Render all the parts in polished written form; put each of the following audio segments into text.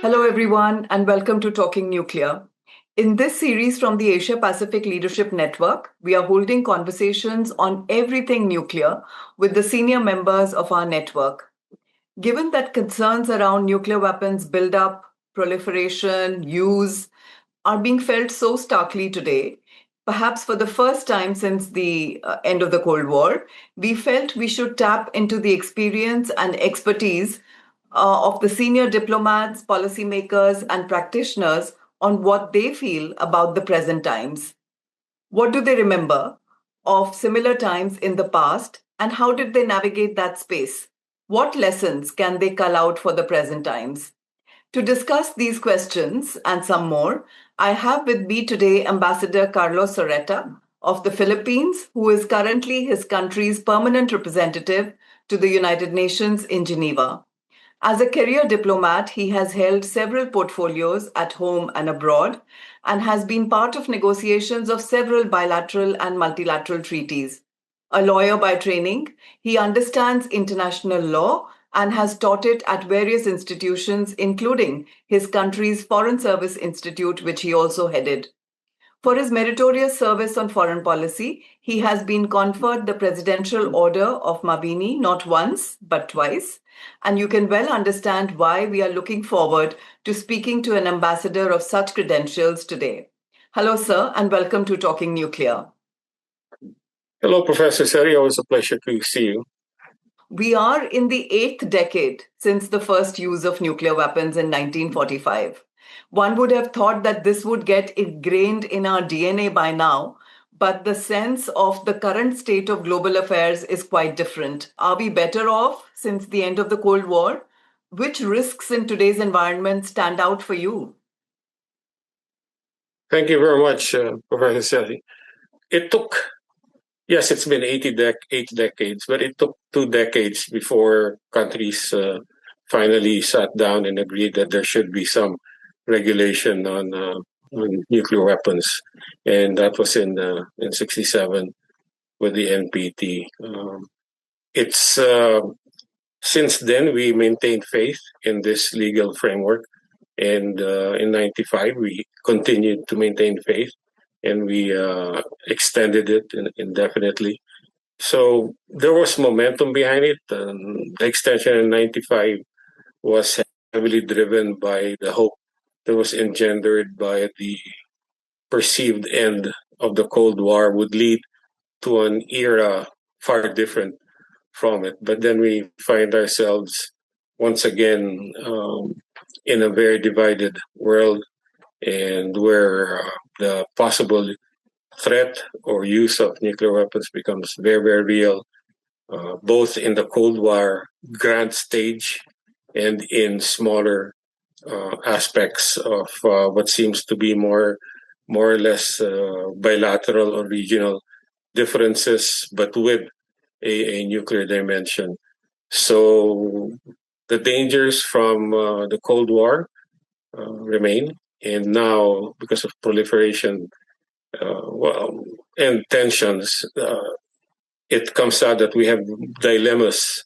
Hello, everyone, and welcome to Talking Nuclear. In this series from the Asia Pacific Leadership Network, we are holding conversations on everything nuclear with the senior members of our network. Given that concerns around nuclear weapons buildup, proliferation, use are being felt so starkly today, perhaps for the first time since the end of the Cold War, we felt we should tap into the experience and expertise of the senior diplomats, policymakers, and practitioners on what they feel about the present times. What do they remember of similar times in the past, and how did they navigate that space? What lessons can they cull out for the present times? To discuss these questions and some more, I have with me today Ambassador Carlos Sorreta of the Philippines, who is currently his country's permanent representative to the United Nations in Geneva. As a career diplomat, he has held several portfolios at home and abroad and has been part of negotiations of several bilateral and multilateral treaties. A lawyer by training, he understands international law and has taught it at various institutions, including his country's Foreign Service Institute, which he also headed. For his meritorious service on foreign policy, he has been conferred the Presidential Order of Mabini not once, but twice. And you can well understand why we are looking forward to speaking to an ambassador of such credentials today. Hello, sir, and welcome to Talking Nuclear. Hello, Professor Sethi. Always a pleasure to see you. We are in the eighth decade since the first use of nuclear weapons in 1945. One would have thought that this would get ingrained in our DNA by now, but the sense of the current state of global affairs is quite different. Are we better off since the end of the Cold War? Which risks in today's environment stand out for you? Thank you very much, Professor Sethi. It took, yes, it's been 8 decades, but it took 2 decades before countries finally sat down and agreed that there should be some regulation on nuclear weapons. And that was in 67 with the NPT. It's since then we maintained faith in this legal framework, and in '95 we continued to maintain faith, and we extended it indefinitely. So there was momentum behind it. The extension in '95 was heavily driven by the hope that was engendered by the perceived end of the Cold War would lead to an era far different from it. But then we find ourselves once again in a very divided world, and where the possible threat or use of nuclear weapons becomes very, very real, both in the Cold War grand stage and in smaller aspects of what seems to be more or less bilateral or regional differences, but with a nuclear dimension. So the dangers from the Cold War remain, and now because of proliferation and tensions, it comes out that we have dilemmas,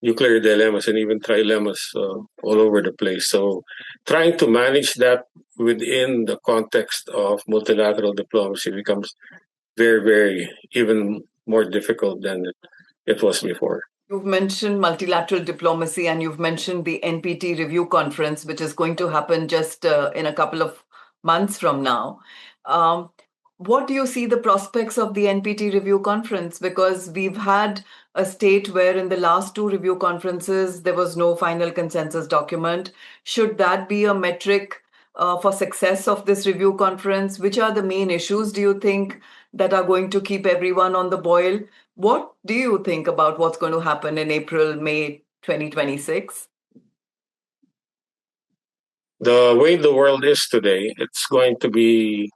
nuclear dilemmas, and even trilemmas all over the place. So trying to manage that within the context of multilateral diplomacy becomes very, very even more difficult than it was before. You've mentioned multilateral diplomacy and you've mentioned the NPT review conference, which is going to happen just in a couple of months from now. What do you see the prospects of the NPT review conference? Because we've had a state where in the last two review conferences, there was no final consensus document. Should that be a metric for success of this review conference? Which are the main issues, do you think, that are going to keep everyone on the boil? What do you think about what's going to happen in April, May 2026? The way the world is today, it's going to be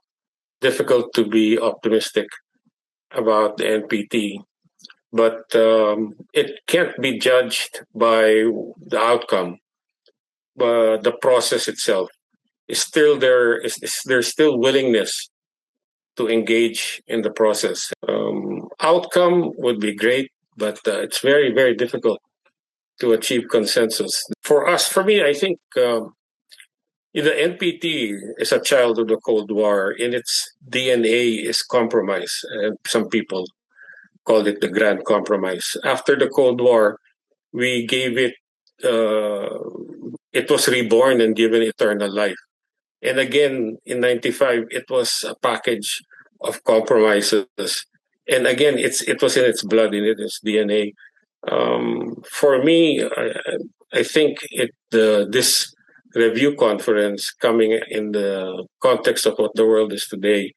difficult to be optimistic about the NPT, but it can't be judged by the outcome. But the process itself is still there. There's still willingness to engage in the process. Outcome would be great, but it's very, very difficult to achieve consensus. For us, for me, I think the NPT is a child of the Cold War. In its DNA is compromise, and some people called it the Grand Compromise. After the Cold War, we gave it. It was reborn and given eternal life. And again, in '95, it was a package of compromises. And again, it was in its blood, in its DNA. For me, I think this review conference coming in the context of what the world is today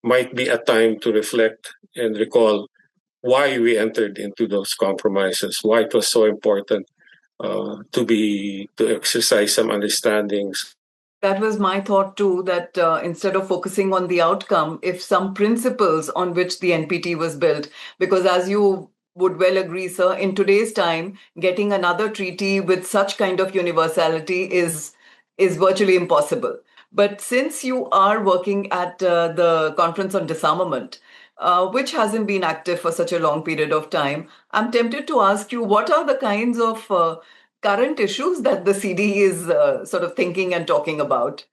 might be a time to reflect and recall why we entered into those compromises, why it was so important to exercise some understandings. That was my thought too, that instead of focusing on the outcome, if some principles on which the NPT was built, because as you would well agree, sir, in today's time, getting another treaty with such kind of universality is virtually impossible. But since you are working at the Conference on Disarmament, which hasn't been active for such a long period of time, I'm tempted to ask you, what are the kinds of current issues that the CD is sort of thinking and talking about?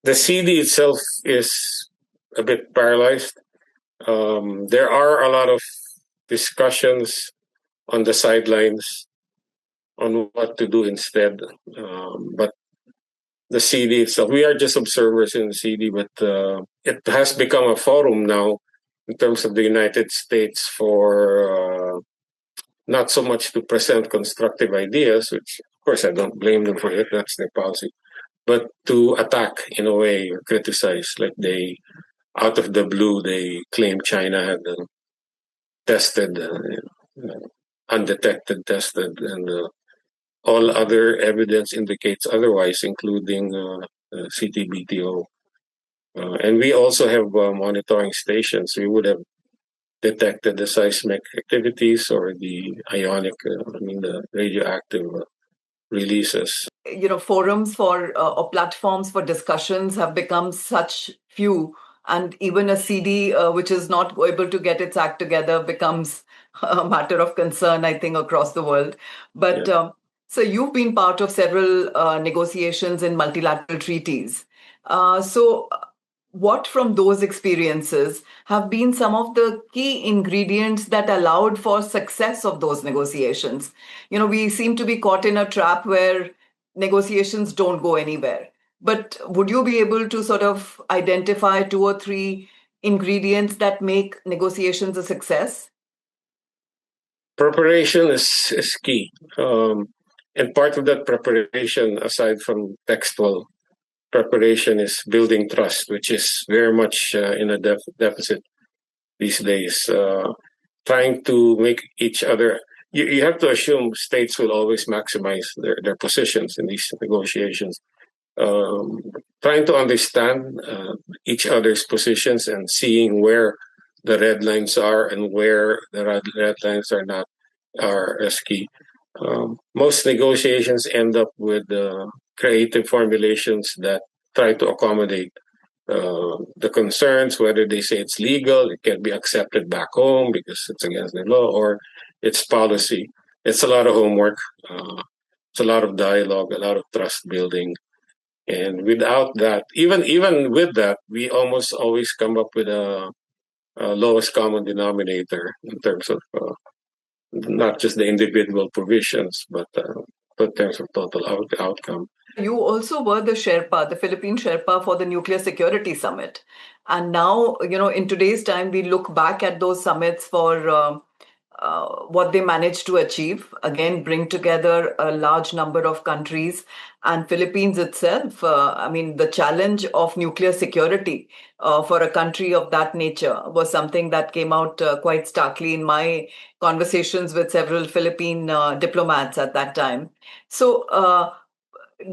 The CD itself is a bit paralyzed. There are a lot of discussions on the sidelines on what to do instead. But the CD itself, we are just observers in the CD, but it has become a forum now in terms of the United States for not so much to present constructive ideas, which of course I don't blame them for it, that's their policy, but to attack in a way or criticize. Like out of the blue, they claim China had tested, undetected tested, and all other evidence indicates otherwise, including CTBTO. And we also have monitoring stations. We would have detected the seismic activities or the ionic, the radioactive releases. Forums for or platforms for discussions have become such few, and even a CD which is not able to get its act together becomes a matter of concern, I think, across the world. But Yeah. so you've been part of several negotiations in multilateral treaties. So what from those experiences have been some of the key ingredients that allowed for success of those negotiations? We seem to be caught in a trap where negotiations don't go anywhere. But would you be able to sort of identify two or three ingredients that make negotiations a success? Preparation is key. And part of that preparation, aside from textual preparation, is building trust, which is very much in a deficit these days. Trying to make each other, you have to assume states will always maximize their positions in these negotiations. Um, Trying to understand each other's positions and seeing where the red lines are and where the red lines are not is key. Most negotiations end up with creative formulations that try to accommodate the concerns, whether they say it's legal, it can be accepted back home because it's against the law, or it's policy. It's a lot of homework. It's a lot of dialogue, a lot of trust building. And without that, even with that, we almost always come up with a lowest common denominator in terms of not just the individual provisions, but in terms of total outcome. You also were the Sherpa, the Philippine Sherpa for the Nuclear Security Summit. And now, in today's time, we look back at those summits for what they managed to achieve. Again, bring together a large number of countries. And Philippines itself, the challenge of nuclear security for a country of that nature was something that came out quite starkly in my conversations with several Philippine diplomats at that time. So,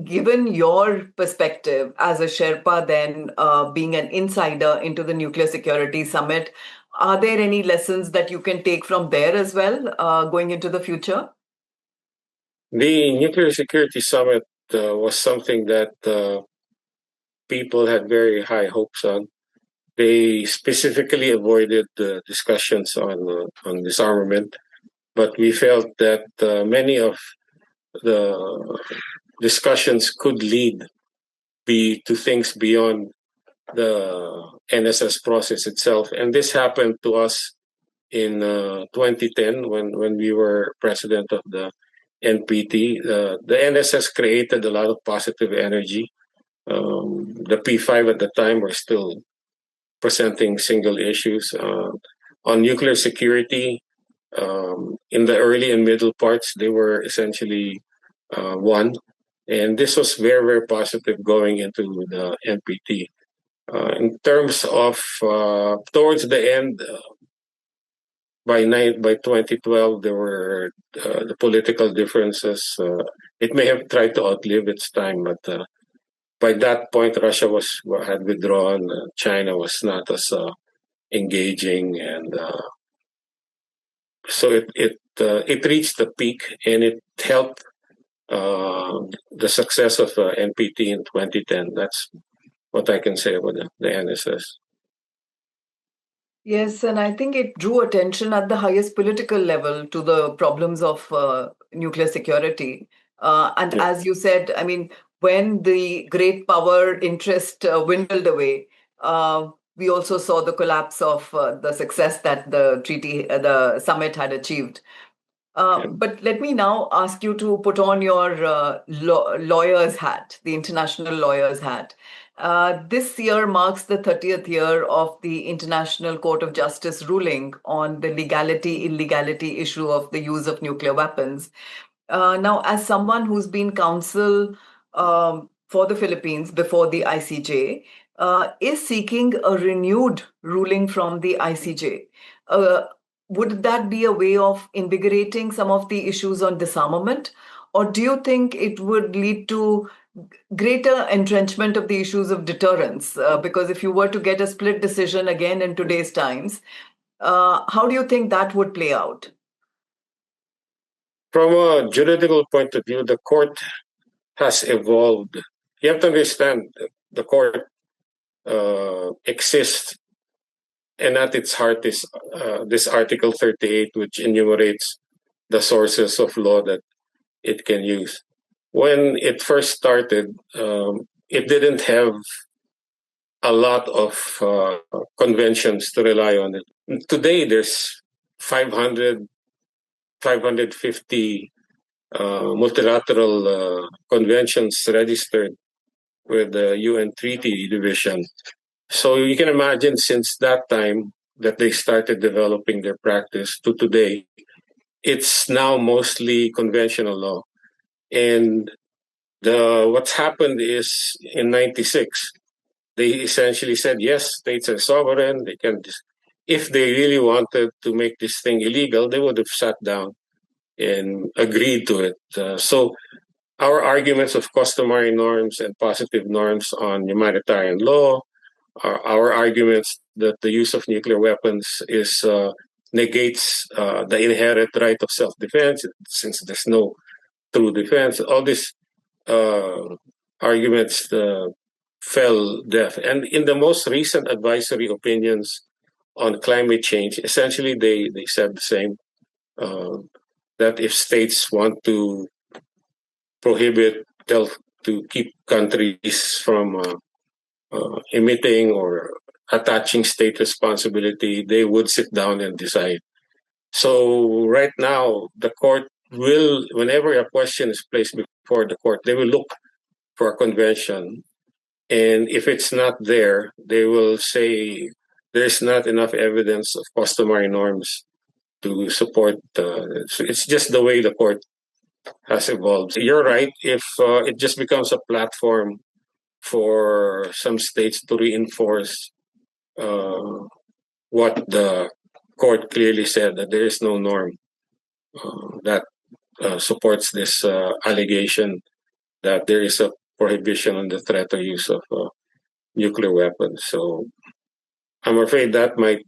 given your perspective as a Sherpa, then being an insider into the Nuclear Security Summit, are there any lessons that you can take from there as well going into the future? The Nuclear Security Summit was something that people had very high hopes on. They specifically avoided the discussions on disarmament, but we felt that many of the discussions could lead to things beyond the NSS process itself. And this happened to us in 2010 when we were president of the NPT. The NSS created a lot of positive energy. The P5 at the time were still presenting single issues. On nuclear security, in the early and middle parts, they were essentially one. And this was very, very positive going into the NPT. In terms of towards the end, by 2012, there were the political differences. It may have tried to outlive its time, but by that point, Russia had withdrawn. China was not as engaging, and so it reached the peak, and it helped the success of NPT in 2010. That's what I can say about the NSS. Yes, and I think it drew attention at the highest political level to the problems of nuclear security. And Yeah. as you said, I mean, when the great power interest dwindled away, we also saw the collapse of the success that the summit had achieved. But let me now ask you to put on your lawyer's hat, the international lawyer's hat. This year marks the 30th year of the International Court of Justice ruling on the legality issue of the use of nuclear weapons. Now, as someone who's been counsel for the Philippines before the ICJ, is seeking a renewed ruling from the ICJ. Would that be a way of invigorating some of the issues on disarmament? Or do you think it would lead to greater entrenchment of the issues of deterrence? Because if you were to get a split decision again in today's times, how do you think that would play out? From a juridical point of view, the court has evolved. You have to understand the court exists, and at its heart is this Article 38, which enumerates the sources of law that it can use. When it first started, it didn't have a lot of conventions to rely on. Today, there's 500, 550 multilateral conventions registered with the UN Treaty Division. So you can imagine since that time that they started developing their practice to today, it's now mostly conventional law. And what's happened is in '96, they essentially said, yes, states are sovereign. They can, if they really wanted to make this thing illegal, they would have sat down and agreed to it. So our arguments of customary norms and positive norms on humanitarian law, our arguments that the use of nuclear weapons negates the inherent right of self-defense, since there's no true defense. All these arguments fell deaf. And in the most recent advisory opinions on climate change, essentially they said the same, that if states want to to keep countries from emitting or attaching state responsibility, they would sit down and decide. So right now, the court will, whenever a question is placed before the court, they will look for a convention. And if it's not there, they will say there's not enough evidence of customary norms to support. It's just the way the court has evolved. You're right. If it just becomes a platform for some states to reinforce what the court clearly said, that there is no norm that supports this allegation that there is a prohibition on the threat or use of nuclear weapons. So I'm afraid that might,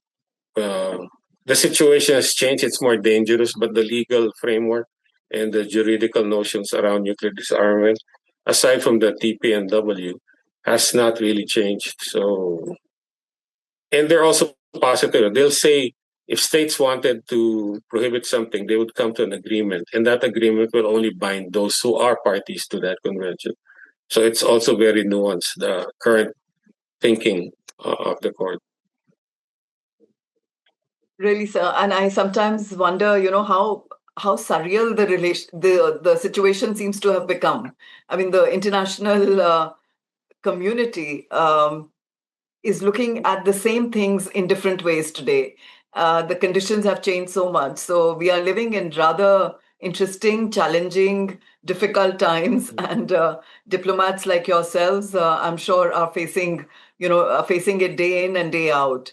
the situation has changed. It's more dangerous, but the legal framework and the juridical notions around nuclear disarmament, aside from the TPNW, has not really changed. So, and they're also positive. They'll say if states wanted to prohibit something, they would come to an agreement, and that agreement will only bind those who are parties to that convention. So it's also very nuanced, the current thinking of the court. Really, sir. And I sometimes wonder, how surreal the situation seems to have become. I mean, the international community is looking at the same things in different ways today. The conditions have changed so much. So we are living in rather interesting, challenging, difficult times. And diplomats like yourselves, I'm sure, are facing it day in and day out.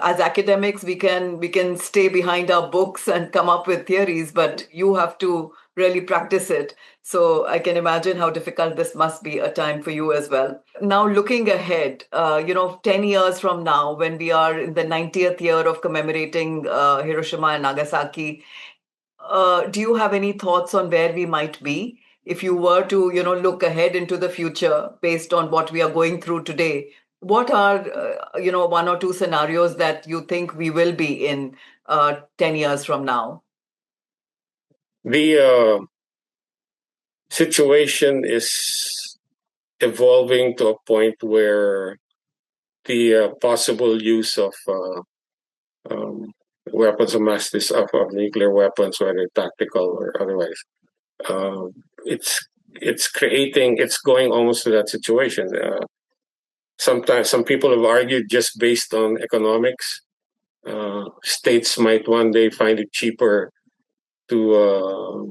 As academics, we can stay behind our books and come up with theories, but you have to really practice it. So I can imagine how difficult this must be a time for you as well. Now, looking ahead, 10 years from now, when we are in the 90th year of commemorating Hiroshima and Nagasaki, do you have any thoughts on where we might be? If you were to, look ahead into the future based on what we are going through today, what are, one or two scenarios that you think we will be in 10 years from now? The situation is evolving to a point where the possible use of um, weapons of mass of nuclear weapons, whether tactical or otherwise, uh, it's it's going almost to that situation. Sometimes some people have argued just based on economics, states might one day find it cheaper to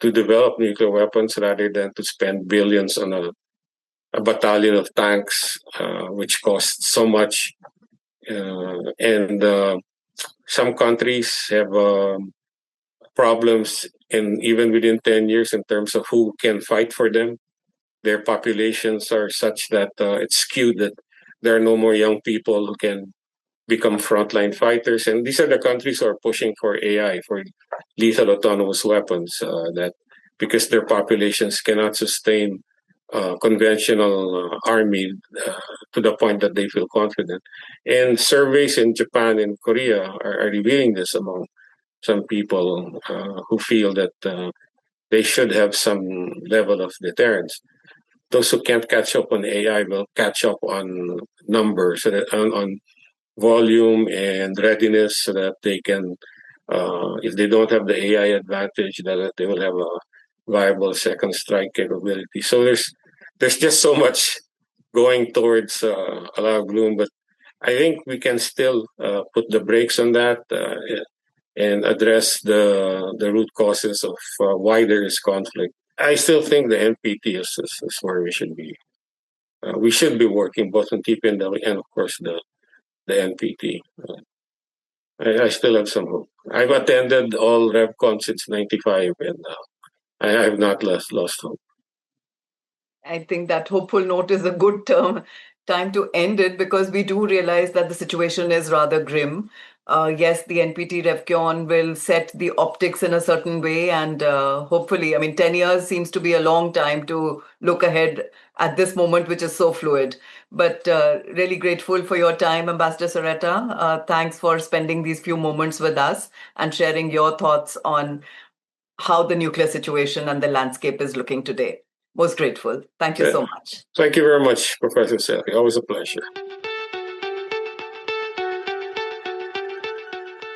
develop nuclear weapons rather than to spend billions on a battalion of tanks, which costs so much. And some countries have problems, and even within 10 years, in terms of who can fight for them. Their populations are such that it's skewed, that there are no more young people who can become frontline fighters. And these are the countries who are pushing for AI, for lethal autonomous weapons, that because their populations cannot sustain conventional army to the point that they feel confident. And surveys in Japan and Korea are revealing this among some people who feel that they should have some level of deterrence. Those who can't catch up on AI will catch up on numbers, so that, on volume and readiness, so that they can, if they don't have the AI advantage, that they will have a viable second strike capability. So there's just so much going towards a lot of gloom, but I think we can still put the brakes on that and address the root causes of why there is conflict. I still think the NPT is where we should be. We should be working both on TPNW and, of course, the NPT. I still have some hope. I've attended all RevCon since '95, and I have not lost hope. I think that hopeful note is a good time to end it, because we do realize that the situation is rather grim. Yes, the NPT RevCon will set the optics in a certain way, and hopefully, I mean, 10 years seems to be a long time to look ahead at this moment, which is so fluid. But really grateful for your time, Ambassador Sorreta. Thanks for spending these few moments with us and sharing your thoughts on how the nuclear situation and the landscape is looking today. Most grateful. Thank you so much. Thank you very much, Professor Sethi. Always a pleasure.